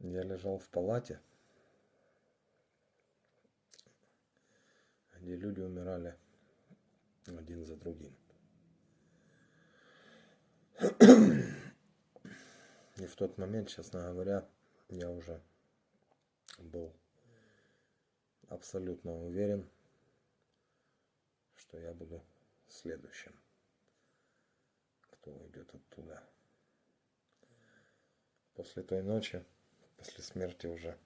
Я лежал в палате, где люди умирали один за другим. И в тот момент, честно говоря, я уже был абсолютно уверен, что я буду следующим, кто уйдет оттуда. После той ночи, после смерти уже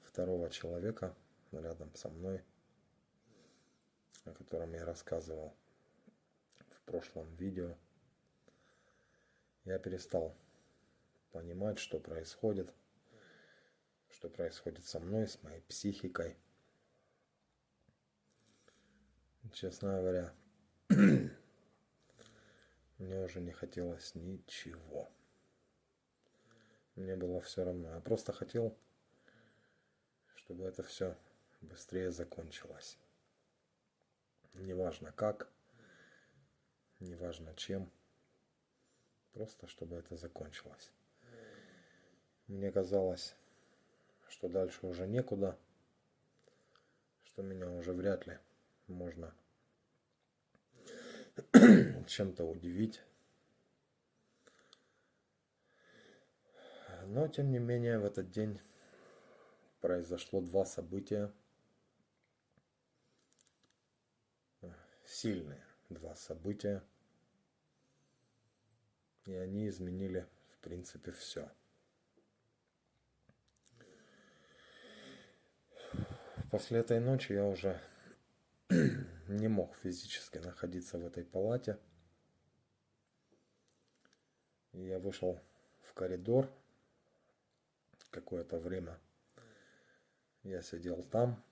второго человека рядом со мной, о котором я рассказывал в прошлом видео, я перестал понимать, что происходит со мной, с моей психикой. Честно говоря, мне уже не хотелось ничего. Мне было все равно. Я просто хотел, чтобы это все быстрее закончилось. Неважно как, неважно чем, просто чтобы это закончилось. Мне казалось, что дальше уже некуда, что меня уже вряд ли можно чем-то удивить. Но, тем не менее, в этот день произошло два события, сильные два события, и они изменили, в принципе, все. После этой ночи я уже не мог физически находиться в этой палате. И я вышел в коридор. Какое-то время я сидел там.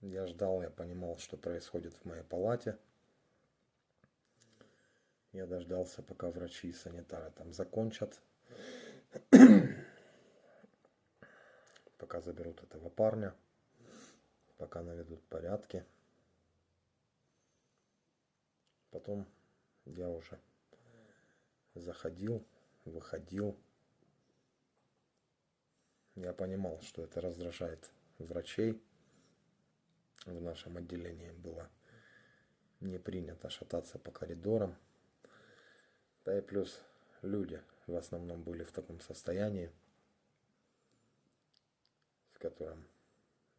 Я ждал, я понимал, что происходит в моей палате. Я дождался, пока врачи и санитары там закончат. Пока заберут этого парня. Пока наведут порядки. Потом я уже заходил, выходил. Я понимал, что это раздражает врачей. В нашем отделении было не принято шататься по коридорам. Да и плюс люди в основном были в таком состоянии, в котором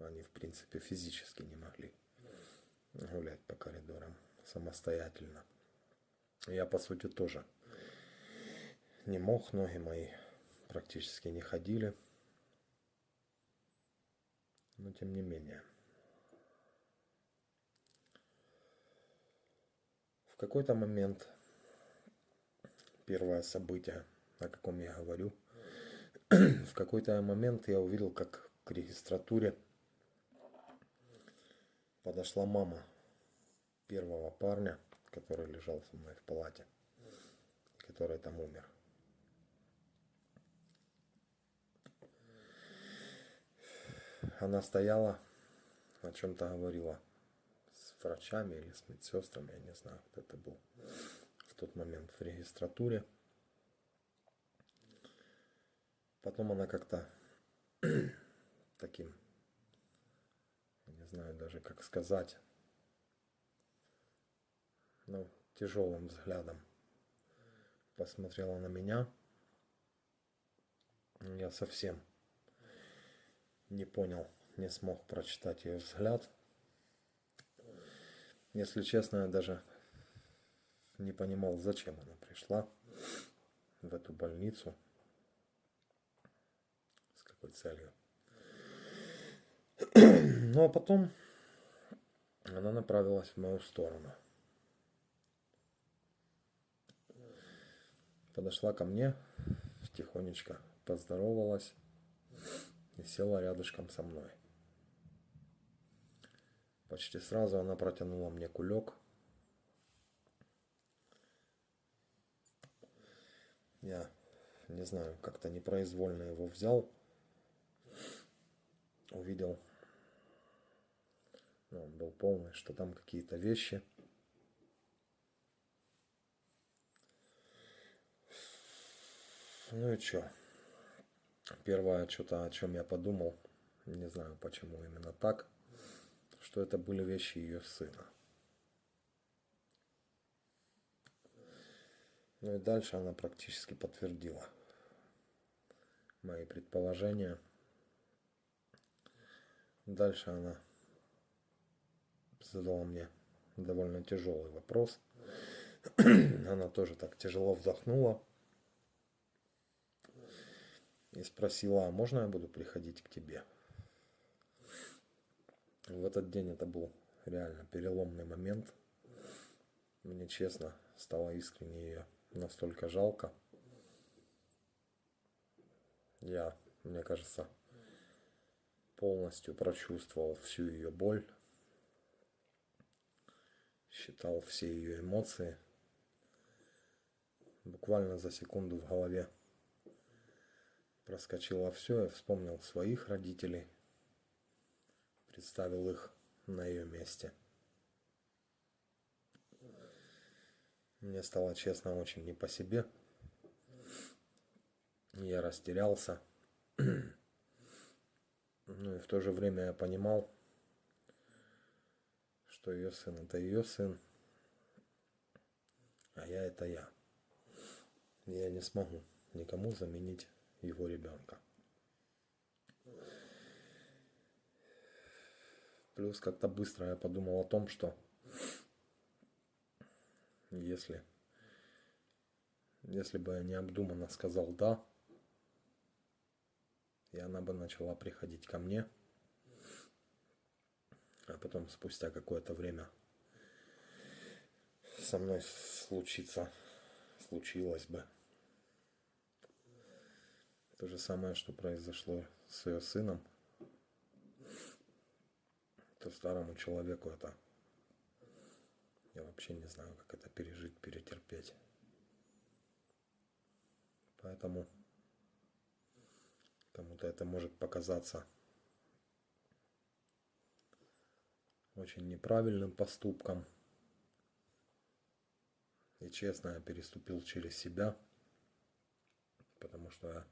они, в принципе, физически не могли гулять по коридорам самостоятельно. Я, по сути, тоже не мог, ноги мои практически не ходили. Но тем не менее. В какой-то момент, первое событие, о каком я говорю, в какой-то момент я увидел, как к регистратуре подошла мама первого парня, который лежал со мной в палате, который там умер. Она стояла, о чем-то говорила с врачами или с медсестрами, я не знаю, кто это был в тот момент в регистратуре. Потом она как-то таким, я не знаю даже как сказать, тяжелым взглядом посмотрела на меня. Я совсем не понял, не смог прочитать ее взгляд. Если честно, я даже не понимал, зачем она пришла в эту больницу, с какой целью. Ну а потом она направилась в мою сторону. Подошла ко мне, тихонечко поздоровалась и села рядышком со мной. Почти сразу она протянула мне кулек. Я, не знаю, как-то непроизвольно его взял. Увидел, он был полный, что там какие-то вещи. Ну и чё? Первое, что-то, о чем я подумал, не знаю почему именно так, что это были вещи ее сына. Ну и дальше она практически подтвердила мои предположения. Дальше она задала мне довольно тяжелый вопрос. Она тоже так тяжело вздохнула и спросила: а можно я буду приходить к тебе? В этот день это был реально переломный момент. Мне честно стало искренне ее настолько жалко. Я, мне кажется, полностью прочувствовал всю ее боль, считал все ее эмоции. Буквально за секунду в голове проскочило все, я вспомнил своих родителей, представил их на ее месте. Мне стало, честно, очень не по себе. Я растерялся. Ну и в то же время я понимал, что ее сын это ее сын, а я это я. Я не смогу никому заменить его ребенка. Плюс как-то быстро я подумал о том, что если бы я необдуманно сказал «да», и она бы начала приходить ко мне, а потом спустя какое-то время со мной случилось бы то же самое, что произошло с ее сыном, то старому человеку это, я вообще не знаю, как это пережить, перетерпеть. Поэтому кому-то это может показаться очень неправильным поступком. И честно, я переступил через себя, потому что я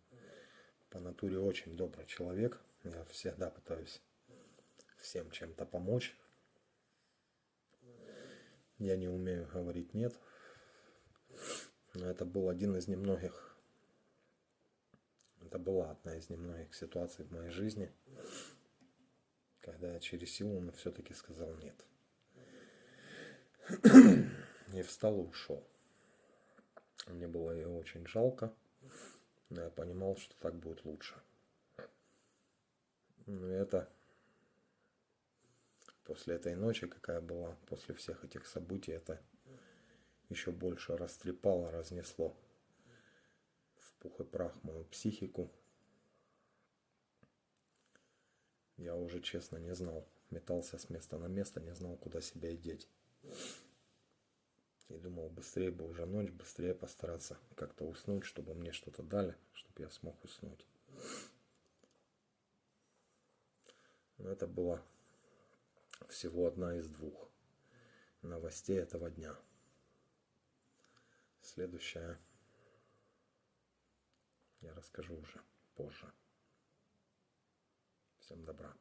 по натуре очень добрый человек. Я всегда пытаюсь всем чем-то помочь. Я не умею говорить «нет». Но это был один из немногих, это была одна из немногих ситуаций в моей жизни, когда я через силу, но все-таки сказал «нет». И встал и ушел. Мне было ее очень жалко, но я понимал, что так будет лучше. Но это после этой ночи, какая была, после всех этих событий, это еще больше растрепало, разнесло в пух и прах мою психику. Я уже, честно, не знал, метался с места на место, не знал, куда себя и деть. И думал, быстрее бы уже ночь, быстрее постараться как-то уснуть, чтобы мне что-то дали, чтобы я смог уснуть. Но это была всего одна из двух новостей этого дня. Следующая я расскажу уже позже. Всем добра.